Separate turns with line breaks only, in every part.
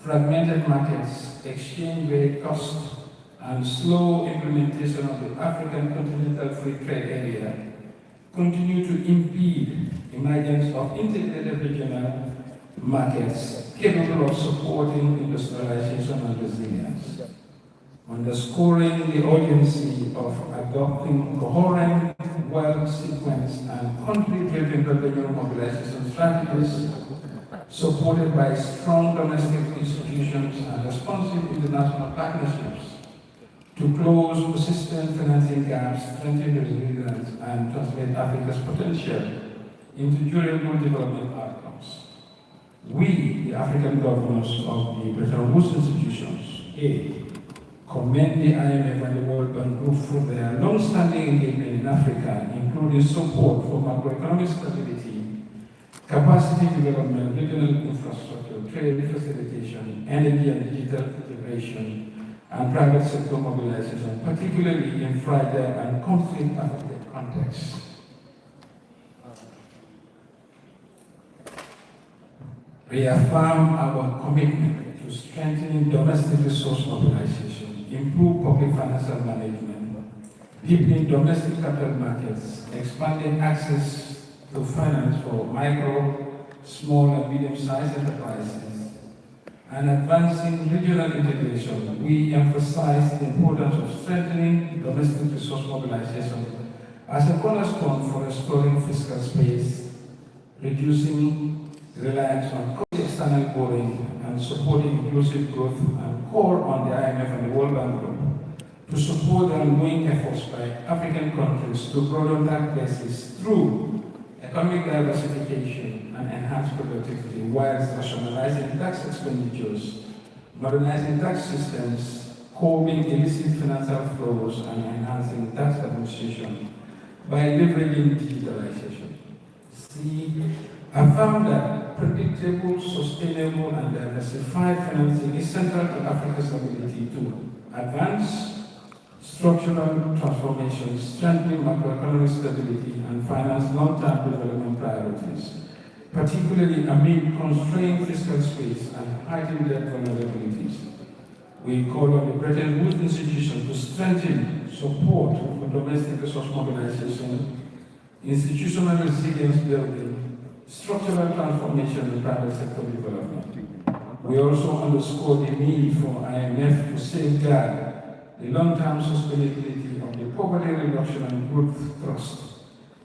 fragmented markets, exchange rate cost, and slow implementation of the African Continental Free Trade Area continue to impede emergence of integrated regional markets capable of supporting industrialization and resilience, underscoring the urgency of adopting coherent, well-sequenced, and country-driven regional mobilization strategies supported by strong domestic institutions and responsive international partnerships to close persistent financing gaps, strengthen resilience, and translate Africa's potential into durable development outcomes. We, the African governors of the Bretton Woods institutions, commend the IMF and the World Bank Group for their long-standing engagement in Africa, including support for macroeconomic stability, capacity development, regional infrastructure, trade facilitation, energy and digital integration, and private sector mobilization, particularly in fragile and conflict-affected contexts. Reaffirm our commitment to strengthening domestic resource mobilization, improve public financial management, deepening domestic capital markets, expanding access to finance for micro, small, and medium-sized enterprises, and advancing regional integration. We emphasize the importance of strengthening domestic resource mobilization as a cornerstone for restoring fiscal space, reducing reliance on external borrowing, and supporting inclusive growth, and call on the IMF and the World Bank Group to support the ongoing efforts by African countries to broaden that basis through economic diversification and enhanced productivity, whilst rationalizing tax expenditures, modernizing tax systems, curbing illicit financial flows, and enhancing tax administration by leveraging digitalization. Affirm that predictable, sustainable, and diversified financing is central to Africa's ability to advance structural transformation, strengthening macroeconomic stability, and finance long-term development priorities, particularly amid constrained fiscal space and heightened debt vulnerabilities. We call on the Bretton Woods institution to strengthen support for domestic resource mobilization, institutional resilience building, structural transformation, and private sector development. We also underscore the need for IMF to safeguard the long-term sustainability of the Poverty Reduction and Growth Trust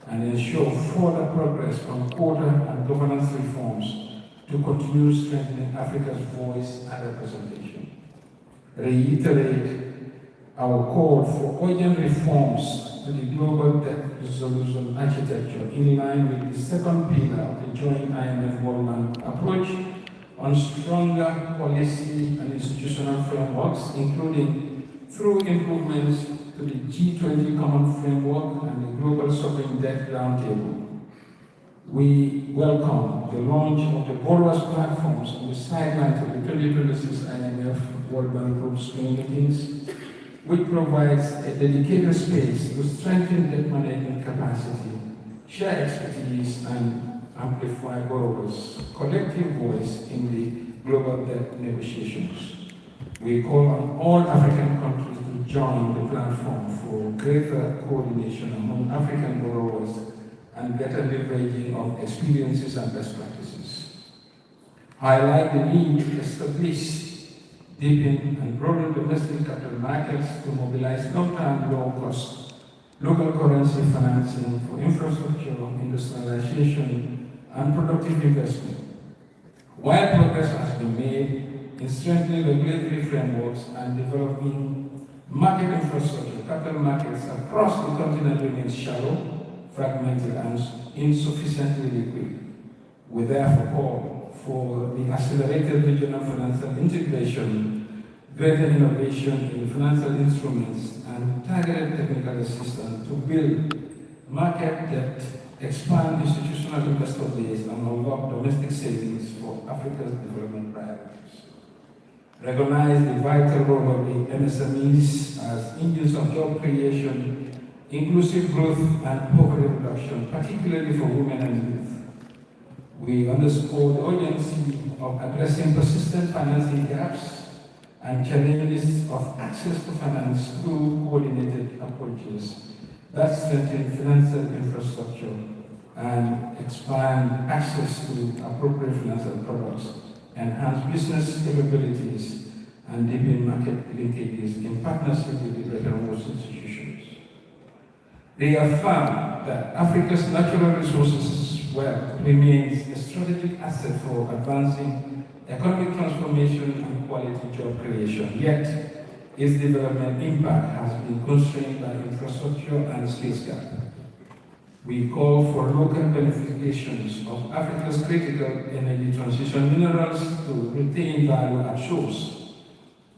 and ensure further progress on quota and governance reforms to continue strengthening Africa's voice and representation. Reiterate our call for urgent reforms to the global debt resolution architecture in line with the second pillar of the joint IMF World Bank approach on stronger policy and institutional frameworks, including through improvements to the G20 Common Framework and the Global Sovereign Debt Roundtable. We welcome the launch of the borrowers' platforms on the sidelines of the 2026 IMF World Bank Group Spring meetings, which provides a dedicated space to strengthen debt management capacity, share expertise, and amplify borrowers' collective voice in the global debt negotiations. We call on all African countries to join the platform for greater coordination among African borrowers and better leveraging of experiences and best practices. Highlight the need to establish, deepen, and broaden domestic capital markets to mobilize long-term, low-cost, local currency financing for infrastructure, industrialization, and productive investment. While progress has been made in strengthening regulatory frameworks and developing market infrastructure, capital markets across the continent remain shallow, fragmented, and insufficiently liquid. We therefore call for the accelerated regional financial integration, greater innovation in financial instruments, and targeted technical assistance to build market depth, expand institutional investor base, and unlock domestic savings for Africa's development priorities. Recognize the vital role of the MSMEs as engines of job creation, inclusive growth, and poverty reduction, particularly for women and youth. We underscore the urgency of addressing persistent financing gaps and challenges of access to finance through coordinated approaches that strengthen financial infrastructure and expand access to appropriate financial products, enhance business capabilities, and deepen market linkages in partnership with the Bretton Woods institutions. They affirm that Africa's natural resources wealth remains a strategic asset for advancing economic transformation and quality job creation, yet its development impact has been constrained by infrastructure and skills gap. We call for local beneficiations of Africa's critical energy transition minerals to retain value at source.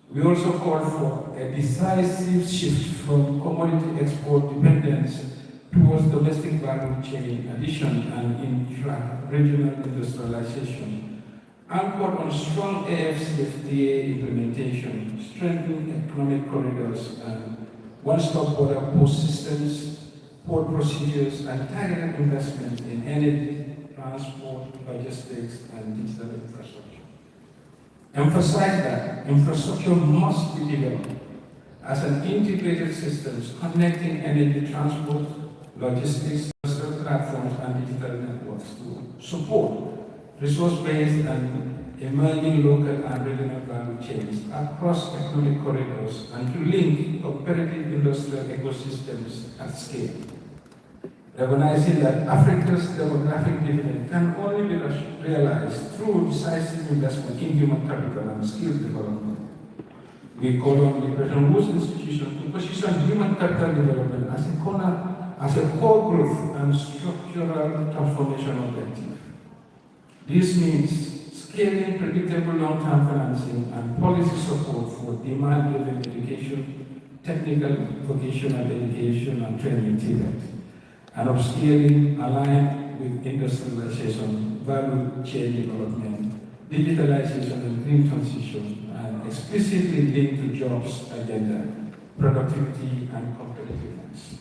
We also call for a decisive shift from commodity export dependence towards domestic value chain addition and intra-regional industrialization, anchored on strong AFCFTA implementation, strengthening economic corridors and one-stop border post systems, port procedures, and targeted investment in energy, transport, logistics, and digital infrastructure. Emphasize that infrastructure must be developed as an integrated system connecting energy, transport, logistics, industrial platforms, and digital networks to support resource-based and emerging local and regional value chains across economic corridors and to link competitive industrial ecosystems at scale. Recognizing that Africa's demographic dividend can only be realized through decisive investment in human capital and skills development. We call on the Bretton Woods institution to position human capital development as a core growth and structural transformation objective. This means scaling predictable long-term financing and policy support for demand-driven education, technical vocational education and training talent, and upscaling aligned with industrialization, value chain development, digitalization and green transition, and explicitly linked to jobs agenda, productivity and competitiveness.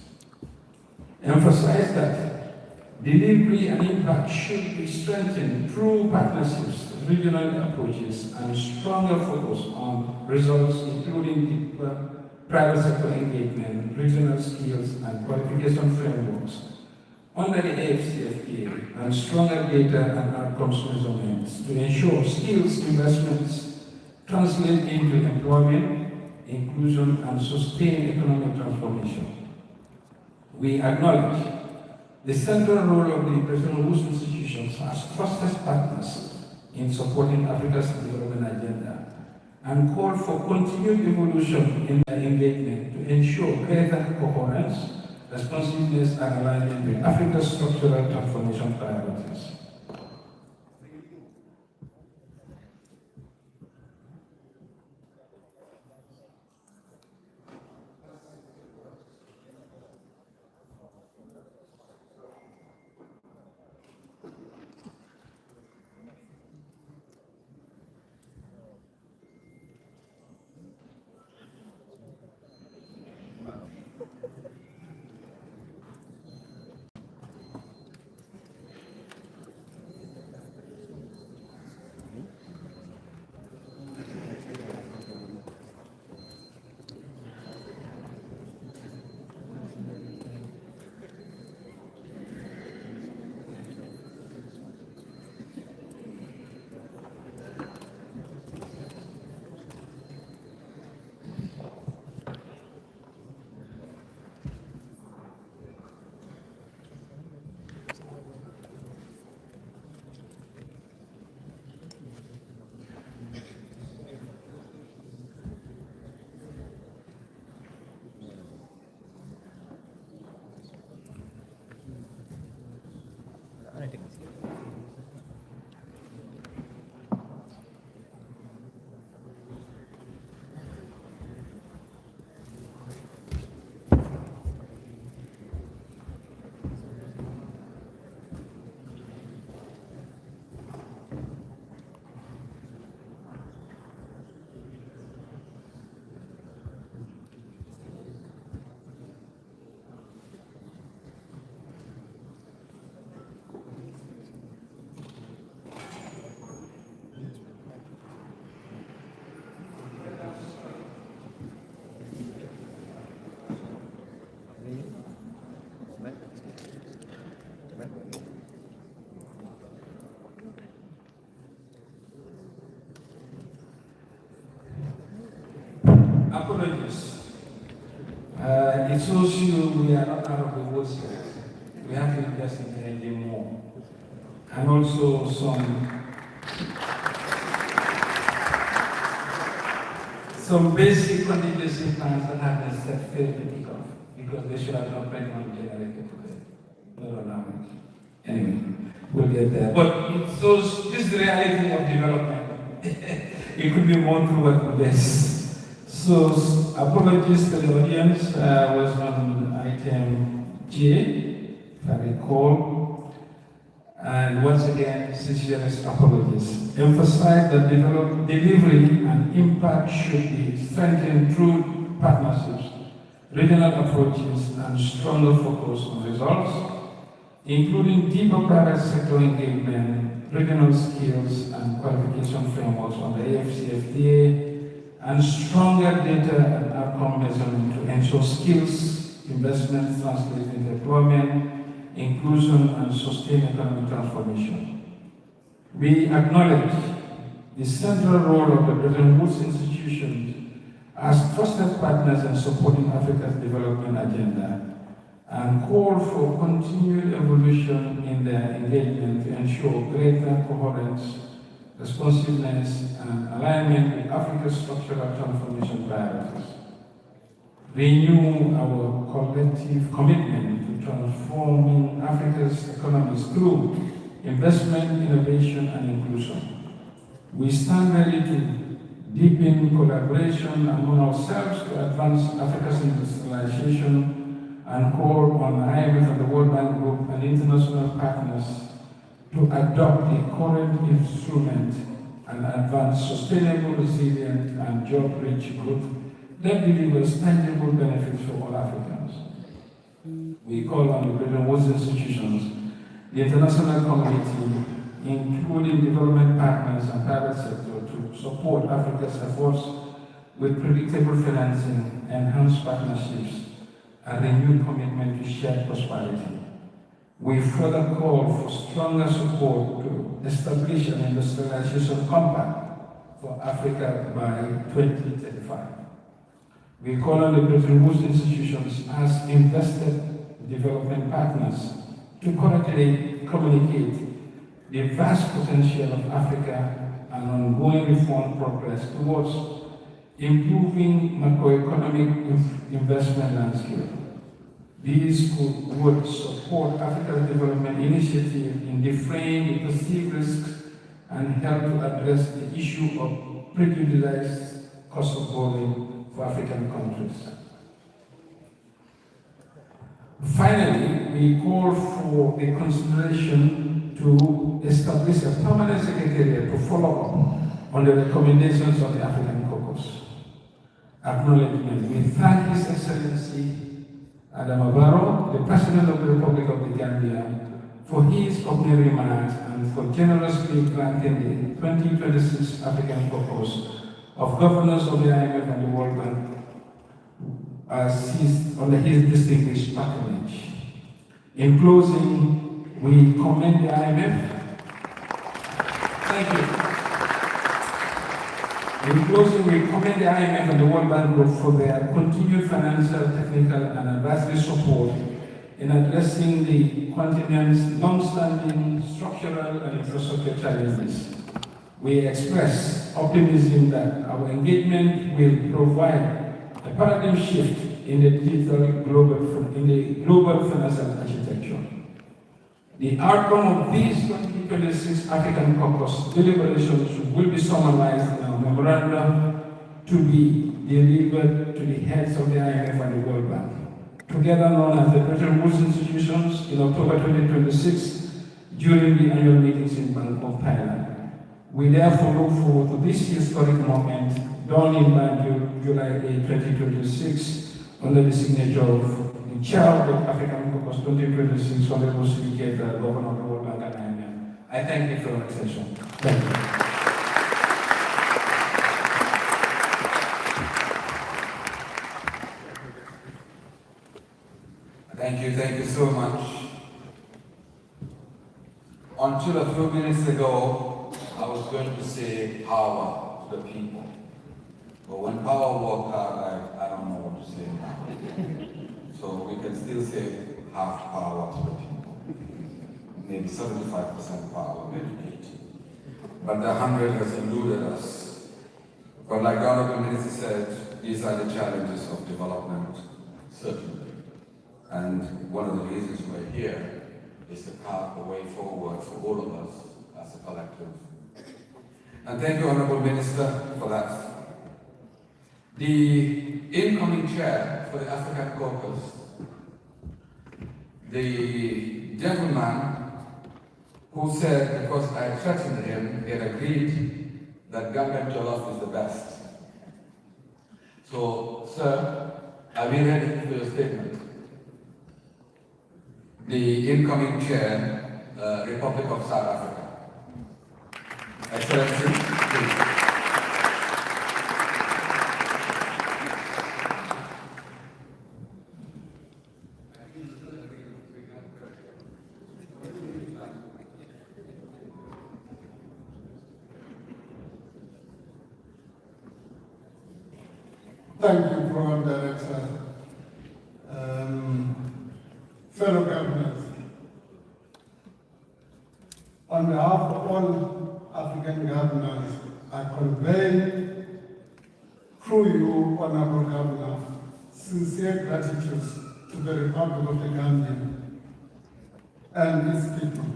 Emphasize that delivery and impact should be strengthened through partnerships, regional approaches, and stronger focus on results, including deeper private sector engagement, regional skills, and qualification frameworks under the AFCFTA, and stronger data and outcomes measurements to ensure skills investments translate into employment, inclusion, and sustained economic transformation. We acknowledge the central role of the Bretton Woods institutions as trusted partners in supporting Africa's development agenda, and call for continued evolution in their engagement to ensure greater coherence, responsiveness, and alignment with Africa's structural transformation priorities. apologies. It shows you we are not out of the woods yet. We have to invest in energy more. And also some basic contingency plans that have been set failed to kick off because they should have not been generated today. No allowance. Anyway, we'll get there. But it shows this is the reality of development. It could be more through what this. So apologies to the audience. Was on item J, if I recall. And once again, sincerest apologies. Emphasize that delivery and impact should be strengthened through partnerships, regional approaches, and stronger focus on results, including deeper private sector engagement, regional skills and qualification frameworks on the AFCFTA, and stronger data and outcome measurement to ensure skills, investments translate into employment, inclusion, and sustained economic transformation. We acknowledge the central role of the Bretton Woods institutions as trusted partners in supporting Africa's development agenda and call for continued evolution in their engagement to ensure greater coherence, responsiveness, and alignment with Africa's structural transformation priorities. Renew our collective commitment to transforming Africa's economies through investment, innovation, and inclusion. We stand ready to deepen collaboration among ourselves to advance Africa's industrialization and call on the IMF and the World Bank Group and international partners to adopt the current instrument and advance sustainable, resilient, and job-rich growth that delivers tangible benefits for all Africans. We call on the Bretton Woods institutions, the international community, including development partners and private sector, to support Africa's efforts with predictable financing, enhanced partnerships, and renewed commitment to shared prosperity. We further call for stronger support to establish an industrialization compact for Africa by 2035. We call on the Bretton Woods institutions as invested development partners to correctly communicate the vast potential of Africa and ongoing reform progress towards improving macroeconomic investment landscape. These would support Africa's development initiative in defraying the perceived risks and help to address the issue of prejudiced cost of borrowing for African countries. Finally, we call for the consideration to establish a permanent secretariat to follow up on the recommendations of the African CAUCUS. Acknowledgement. We thank His Excellency Adama Barrow, the President of the Republic of the Gambia, for his opening remarks and for generously granting the 2026 African CAUCUS of Governors of the IMF and the World Bank under his distinguished patronage. In closing, we commend the IMF. Thank you. In closing, we commend the IMF and the World Bank Group for their continued financial, technical, and advisory support in addressing the continent's long-standing structural and infrastructure challenges. We express optimism that our engagement will provide a paradigm shift in the global financial architecture. The outcome of these 2026 African CAUCUS deliberations will be summarized in our memorandum to be delivered to the heads of the IMF and the World Bank, together known as the Bretton Woods institutions, in October 2026 during the annual meetings in Bangkok, Thailand. We therefore look forward to this historic moment done in July 8, 2026, under the signature of the Chair of the African CAUCUS 2026, Honorable Syndicate, Governor of the World Bank and IMF. I thank you for your attention. Thank you.
Thank you so much. Until a few minutes ago, I was going to say power to the people. But when power walked out, I don't know what to say now. So we can still say half power to the people. Maybe 75% power, maybe 80%. But the 100 has eluded us. But like the Honorable Minister said, these are the challenges of development, certainly. And one of the reasons we're here is to carve the way forward for all of us as a collective. And thank you, Honorable Minister, for that. The incoming chair for the African Caucus, the gentleman who said, because I threatened him, he had agreed that Gambian jollof is the best. So, sir, are we ready for your statement? The incoming chair, Republic of South Africa. Excellency, please.
Thank you, Program Director. Fellow governors, on behalf of all African governors, I convey through you, Honorable Governor, sincere gratitude to the Republic of the Gambia and its people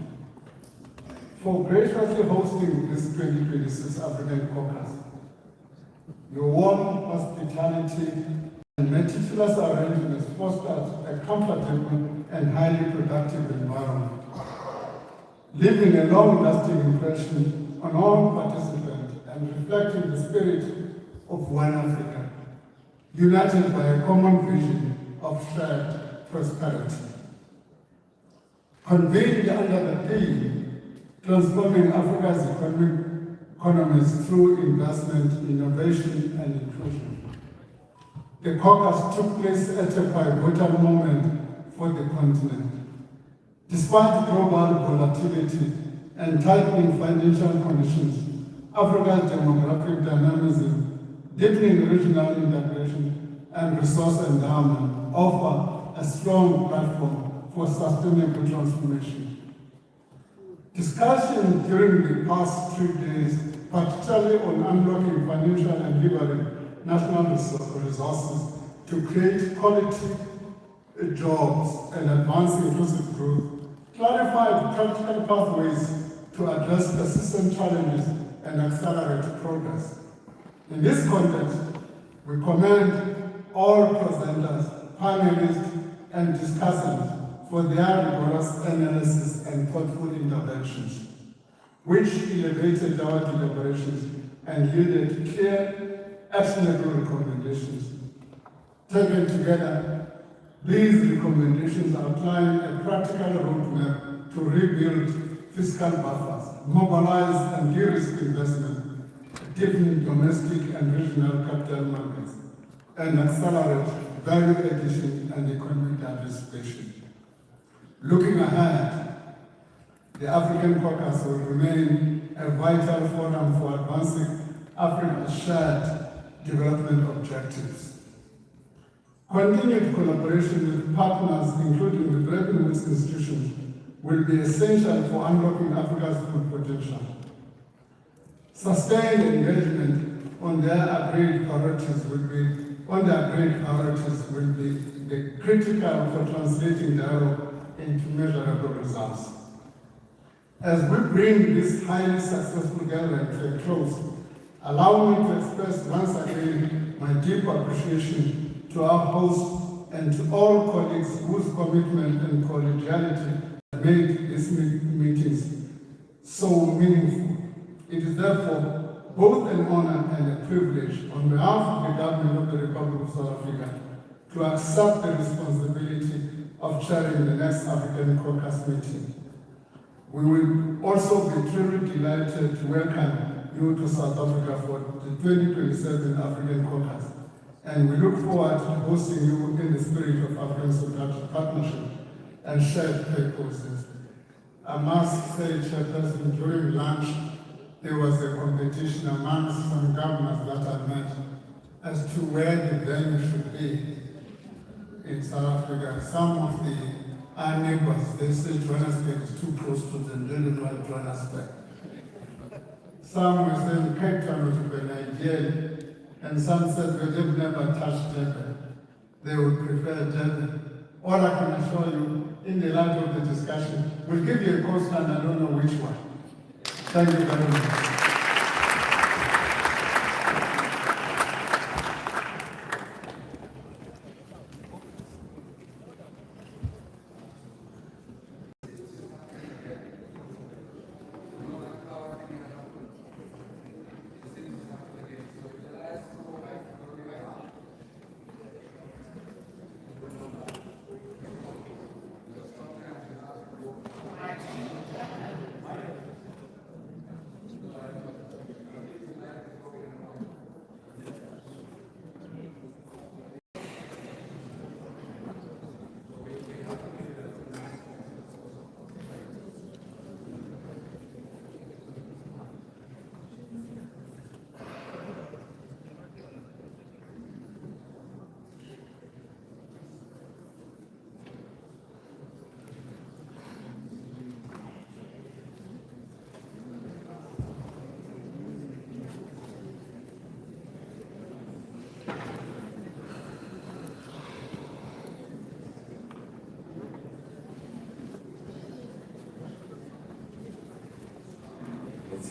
for graciously hosting this 2026 African Caucus. Your warm hospitality and meticulous arrangements fostered a comfortable and highly productive environment, leaving a long-lasting impression on all participants and reflecting the spirit of one Africa, united by a common vision of shared prosperity. Convened under the theme, Transforming Africa's Economies through Investment, Innovation and Inclusion. The caucus took place at a pivotal moment for the continent. Despite global volatility and tightening financial conditions, Africa's demographic dynamism, deepening regional integration, and resource endowment offer a strong platform for sustainable transformation. Discussion during the past 3 days, particularly on unlocking financial and leveraging national resources to create quality jobs and advance inclusive growth, clarified practical pathways to address persistent challenges and accelerate progress. In this context, we commend all presenters, panelists, and discussants for their rigorous analysis and thoughtful interventions, which elevated our deliberations and yielded clear, actionable recommendations. Taken together, these recommendations outline a practical roadmap to rebuild fiscal buffers, mobilize and de-risk investment, deepen domestic and regional capital markets, and accelerate value addition and economic diversification. Looking ahead, the African Caucus will remain a vital forum for advancing Africa's shared development objectives. Continued collaboration with partners, including the Bretton Woods institutions, will be essential for unlocking Africa's full potential. Sustained engagement on their agreed priorities will be the critical for translating dialogue into measurable results. As we bring this highly successful gathering to a close, allow me to express once again my deep appreciation to our hosts and to all colleagues whose commitment and collegiality made these meetings so meaningful. It is therefore both an honor and a privilege on behalf of the government of the Republic of South Africa to accept the responsibility of chairing the next African Caucus meeting. We will also be truly delighted to welcome you to South Africa for the 2027 African Caucus, and we look forward to hosting you in the spirit of African partnership and shared purposes. I must say, Chairperson, during lunch, there was a competition amongst some governors that I met as to where the venue should be in South Africa. Some of our neighbors, they say Johannesburg is too close to them, they don't want Johannesburg. Some were saying Cape Town would be Nigeria, and some said they've never touched Durban. They would prefer Durban. All I can assure you, in the light of the discussion, we'll give you a coast and I don't know which one. Thank you very much.
It's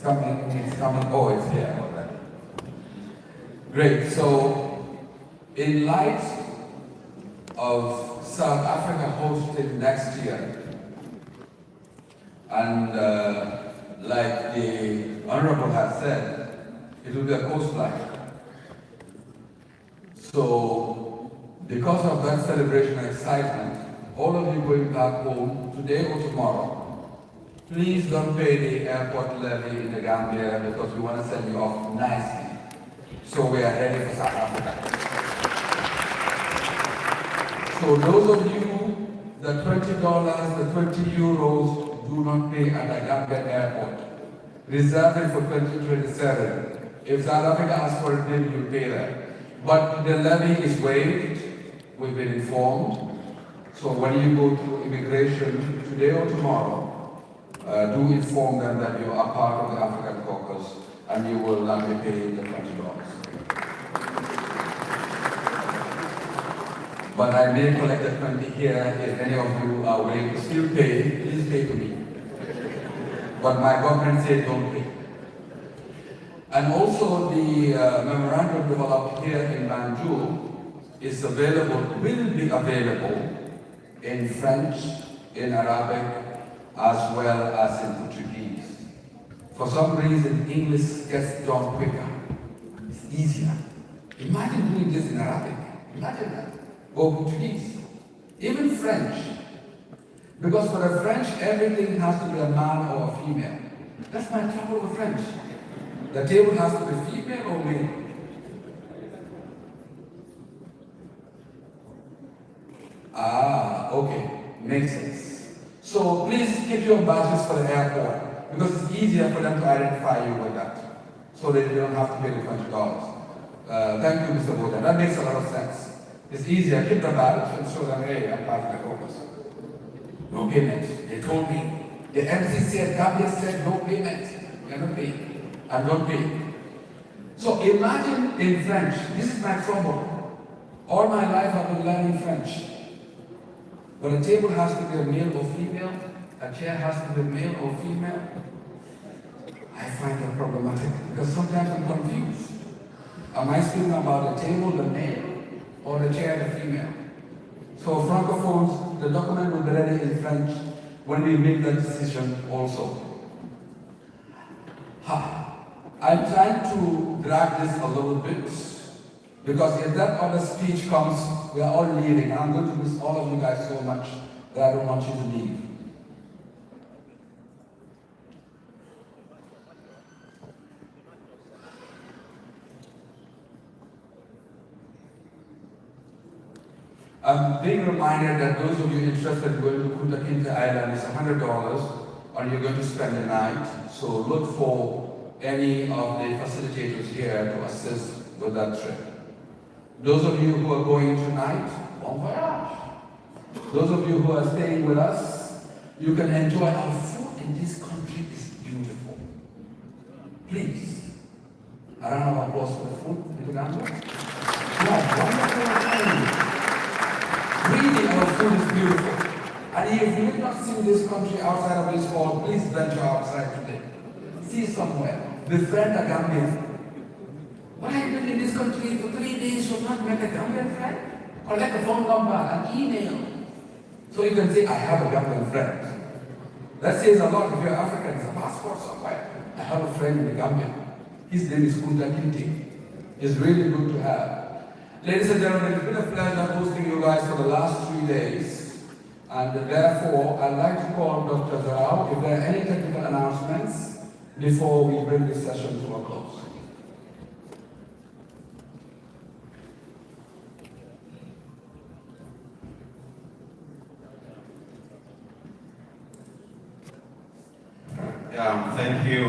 coming, oh, it's here already. Great, so in light of South Africa hosting next year, and like the Honorable has said, it will be a coastline. So, because of that celebration and excitement, all of you going back home today or tomorrow, please don't pay the airport levy in the Gambia because we want to send you off nicely. So we are ready for South Africa. So those of you, the $20, the 20 euros, do not pay at the Gambia airport. Reserve it for 2027. If South Africa asks for it, then you'll pay that. But the levy is waived. We've been informed. So when you go to immigration today or tomorrow, do inform them that you are part of the African caucus and you will not be paying the $20. But I may collect the 20 here. If any of you are willing to still pay, please pay to me. But my government says don't pay. And also the memorandum developed here in Banjul is available, will be available in French, in Arabic, as well as in Portuguese. For some reason, English gets done quicker. It's easier. Imagine doing this in Arabic. Imagine that. Or Portuguese. Even French. Because for the French, everything has to be a man or a female. That's my trouble with French. The table has to be female or male. Ah, okay. Makes sense. So please keep your badges for the airport because it's easier for them to identify you with that. So that you don't have to pay the $20. Thank you, Mr. Bojan. That makes a lot of sense. It's easier. Keep the badge and show them, hey, I'm part of the caucus. No payment. They told me. The MC said, Gambia said no payment. You're not paying. I'm not paying. So imagine in French. This is my trouble. All my life I've been learning French. But a table has to be a male or female, a chair has to be male or female. I find that problematic because sometimes I'm confused. Am I speaking about the table, the male, or the chair, the female? So Francophones, the document will be ready in French when we make that decision also. I'm trying to drag this a little bit because if that other speech comes, we are all leaving. I'm going to miss all of you guys so much that I don't want you to leave. I'm being reminded that those of you interested in going to Kunta Kinte Island is $100 and you're going to spend the night. So look for any of the facilitators here to assist with that trip. Those of you who are going tonight, bon voyage. Those of you who are staying with us, you can enjoy our food in this country is beautiful. Please, a round of applause for the food in Gambia. Yeah, wonderful. Really, our food is beautiful. And if you have not seen this country outside of this hall, please venture outside today. See somewhere. Befriend a Gambian. Why have you been in this country for 3 days? You have not met a Gambian friend? Collect a phone number, an email. So you can say, I have a Gambian friend. That says a lot. If you're African, it's a passport somewhere. I have a friend in the Gambia. His name is Kunta Kinte. It's really good to have. Ladies and gentlemen, it's been a pleasure hosting you guys for the last 3 days. And therefore, I'd like to call Dr. Zarao if there are any technical announcements before we bring this session to a close.
Thank you,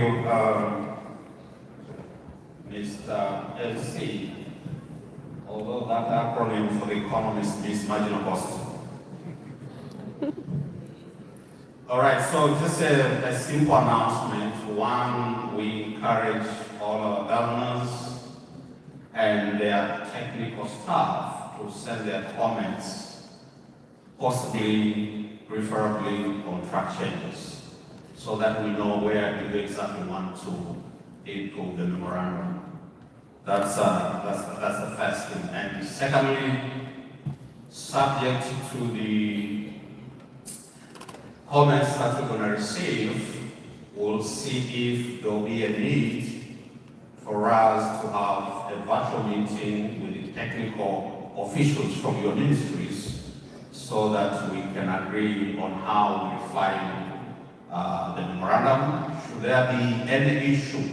Mr. LC. Although that acronym for the economist means marginal cost. All right, so just a simple announcement. One, we encourage all our governors and their technical staff to send their comments, possibly, preferably on track changes, so that we know where we exactly want to improve the memorandum. That's the first thing. And secondly, subject to the comments that we're going to receive, we'll see if there will be a need for us to have a virtual meeting with the technical officials from your ministries so that we can agree on how we refine the memorandum. Should there be any issue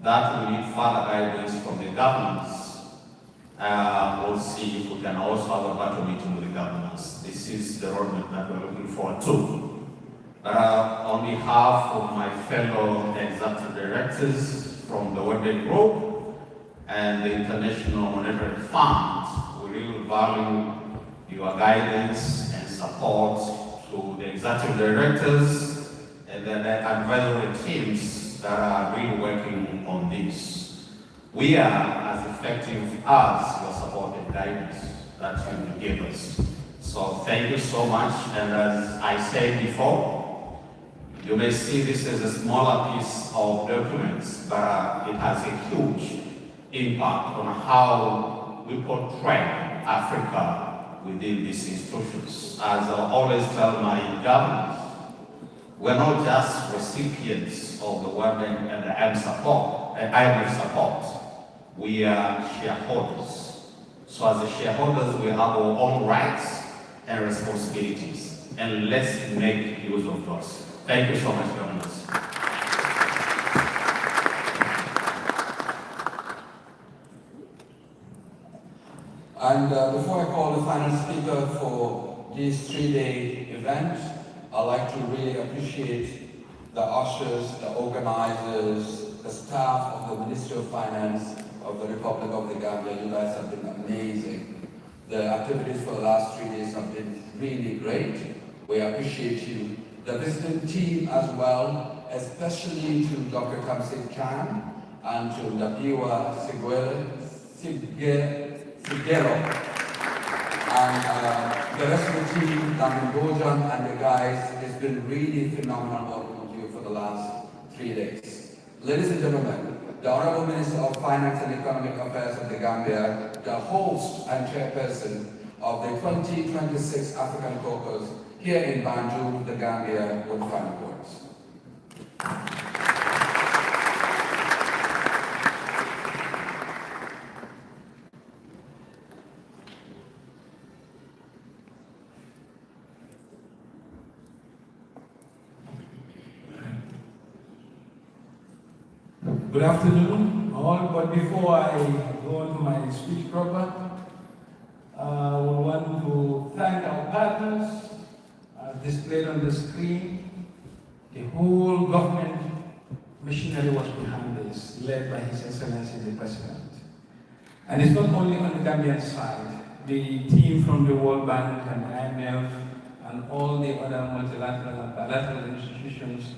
that we need further guidance from the governments, we'll see if we can also have a virtual meeting with the governments. This is the roadmap that we're looking forward to. On behalf of my fellow executive directors from the World Bank Group and the International Monetary Fund, we really value your guidance and support to the executive directors and the advisory teams that are really working on this. We are as effective as your support and guidance that you give us. So thank you so much. And as I said before, you may see this as a smaller piece of documents, but it has a huge impact on how we portray Africa within these institutions. As I always tell my governors, we're not just recipients of the World Bank and the IMF support. We are shareholders. So as the shareholders, we have our own rights and responsibilities. And let's make use of those. Thank you so much, governors.
And before I call the final speaker for this 3-day event, I'd like to really appreciate the ushers, the organizers, the staff of the Ministry of Finance of the Republic of the Gambia. You guys have been amazing. The activities for the last 3 days have been really great. We appreciate you. The visiting team as well, especially to Dr. Kamsit Chan and to Dapiwa Sigero. And the rest of the team, Lamin Bojan and the guys, it's been really phenomenal working with you for the last 3 days. Ladies and gentlemen, the Honorable Minister of Finance and Economic Affairs of the Gambia, the host and chairperson of the 2026 African CAUCUS here in Banjul, the Gambia, with final words.
Good afternoon, all. But before I go on to my speech proper, we want to thank our partners displayed on the screen. The whole government machinery was behind this, led by His Excellency the President. And it's not only on the Gambian side. The team from the World Bank and IMF and all the other multilateral and bilateral institutions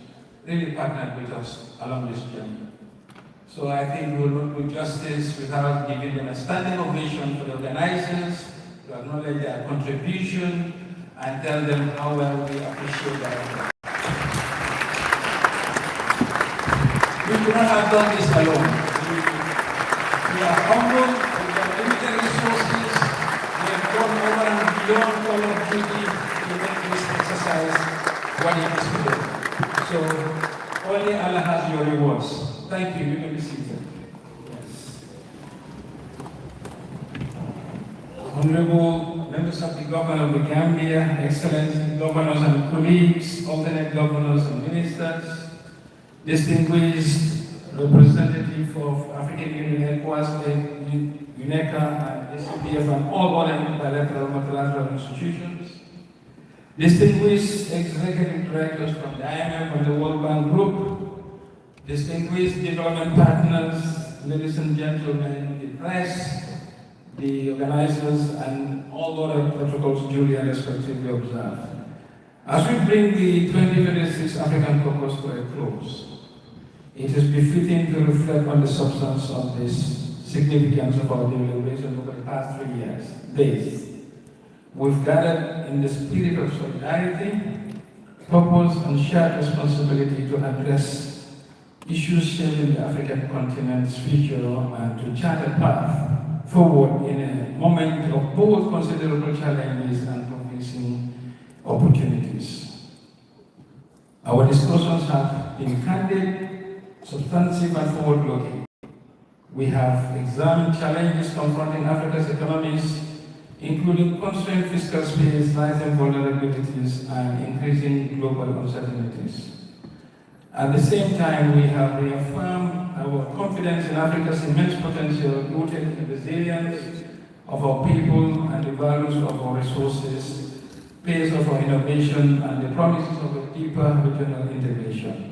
really partnered with us along this journey. So I think we will not do justice without giving them a standing ovation for the organizers, to acknowledge their contribution and tell them how well we appreciate their effort. We could not have done this alone. We are humble, we have limited resources, we have gone over and beyond all of duty to make this exercise what it is today. So only Allah has your rewards. Thank you. You can be seated. Yes. Honorable members of the government of the Gambia, excellent governors and colleagues, alternate governors and ministers, distinguished representative of African Union ECOWAS, UNECA, and ACPF, and all other bilateral multilateral institutions, distinguished executive directors from the IMF and the World Bank Group, distinguished development partners, ladies and gentlemen, the press, the organizers, and all other protocols duly and respectively observed. As we bring the 2026 African Caucus to a close, it is befitting to reflect on the substance of this significance of our deliberation over the past 3 days. We've gathered in the spirit of solidarity, purpose, and shared responsibility to address issues shaping the African continent's future and to chart a path forward in a moment of both considerable challenges and promising opportunities. Our discussions have been candid, substantive, and forward-looking. We have examined challenges confronting Africa's economies, including constrained fiscal space, rising vulnerabilities, and increasing global uncertainties. At the same time, we have reaffirmed our confidence in Africa's immense potential, rooted in the resilience of our people and the values of our resources, pace of our innovation, and the promises of a deeper regional integration.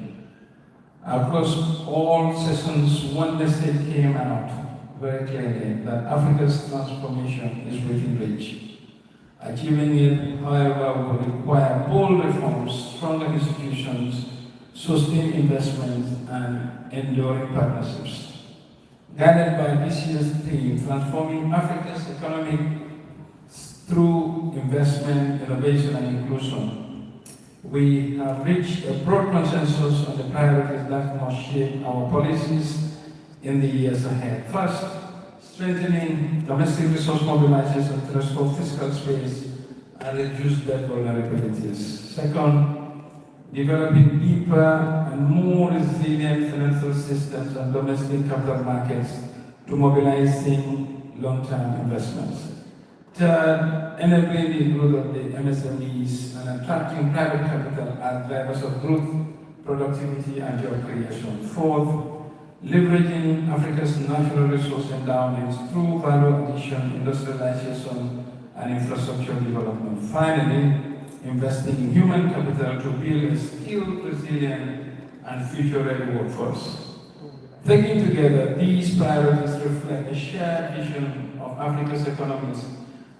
Across all sessions, one message came out very clearly, that Africa's transformation is within reach. Achieving it, however, will require bold reforms, stronger institutions, sustained investments, and enduring partnerships. Guided by this year's theme, transforming Africa's economy through investment, innovation, and inclusion, we have reached a broad consensus on the priorities that must shape our policies in the years ahead. First, strengthening domestic resource mobilization to restore fiscal space and reduce debt vulnerabilities. Second, developing deeper and more resilient financial systems and domestic capital markets to mobilizing long-term investments. Third, enabling the growth of the MSMEs and attracting private capital as drivers of growth, productivity, and job creation. Fourth, leveraging Africa's natural resource endowments through value addition, industrialization, and infrastructure development. Finally, investing in human capital to build a skilled, resilient, and future-ready workforce. Taken together, these priorities reflect a shared vision of Africa's economies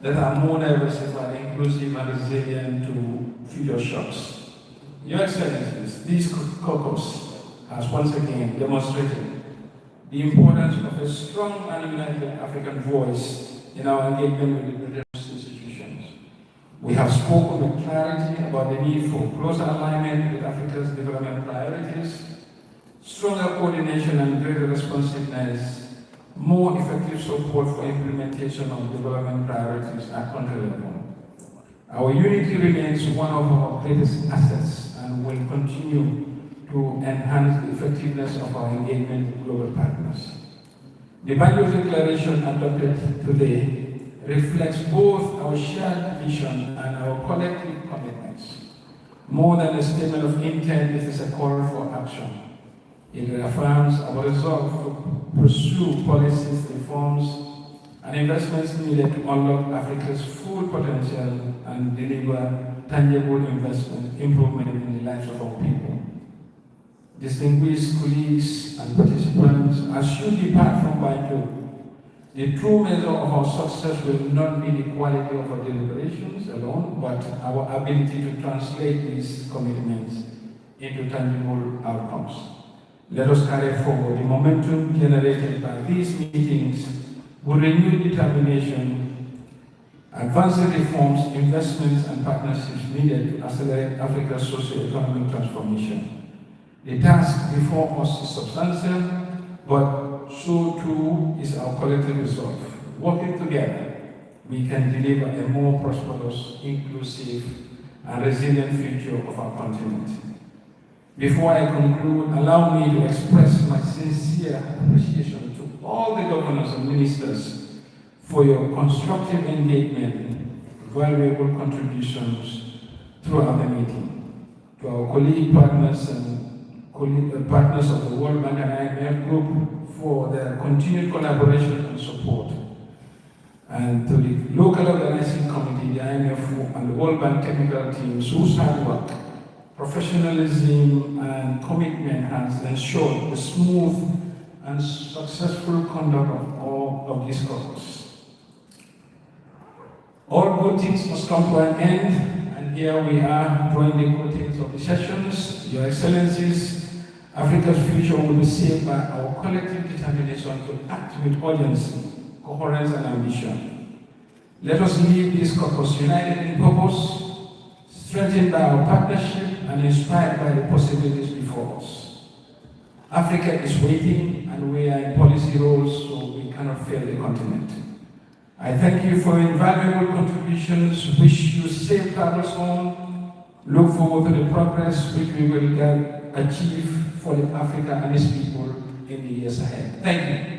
that are more diversified, inclusive, and resilient to future shocks. Your Excellencies, this caucus has once again demonstrated the importance of a strong and united African voice in our engagement with the British institutions. We have spoken with clarity about the need for closer alignment with Africa's development priorities, stronger coordination and greater responsiveness, more effective support for implementation of development priorities at country level. Our unity remains one of our greatest assets and will continue to enhance the effectiveness of our engagement with global partners. The Banjul Declaration adopted today reflects both our shared vision and our collective commitments. More than a statement of intent, it is a call for action. It reaffirms our resolve to pursue policies, reforms, and investments needed to unlock Africa's full potential and deliver tangible improvement in the lives of our people. Distinguished colleagues and participants, as you depart from Banjul, The true measure of our success will not be the quality of our deliberations alone, but our ability to translate these commitments into tangible outcomes. Let us carry forward the momentum generated by these meetings with renewed determination, advance the reforms, investments, and partnerships needed to accelerate Africa's socio-economic transformation. The task before us is substantial, but so too is our collective resolve. Working together, we can deliver a more prosperous, inclusive, and resilient future of our continent. Before I conclude, allow me to express my sincere appreciation to all the governors and ministers for your constructive engagement, valuable contributions throughout the meeting. To our colleague partners and partners of the World Bank and IMF Group for their continued collaboration and support. And to the local organizing committee, the IMF and the World Bank technical teams whose hard work, professionalism, and commitment has ensured the smooth and successful conduct of all of these CAUCUS. All good things must come to an end, and here we are drawing the curtains of the sessions. Your Excellencies, Africa's future will be shaped by our collective determination to act with urgency, coherence, and ambition. Let us leave this CAUCUS united in purpose, strengthened by our partnership, and inspired by the possibilities before us. Africa is waiting, and we are in policy roles, so we cannot fail the continent. I thank you for your invaluable contributions, wish you safe travels home, look forward to the progress which we will achieve for Africa and its people in the years ahead. Thank you.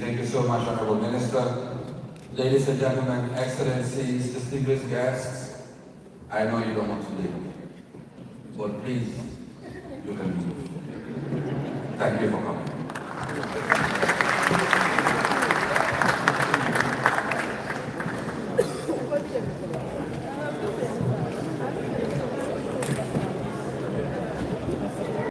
Thank you so much, Honorable Minister. Ladies and gentlemen, Excellencies, distinguished guests, I know you don't want to leave, but please, you can leave. Thank you for coming.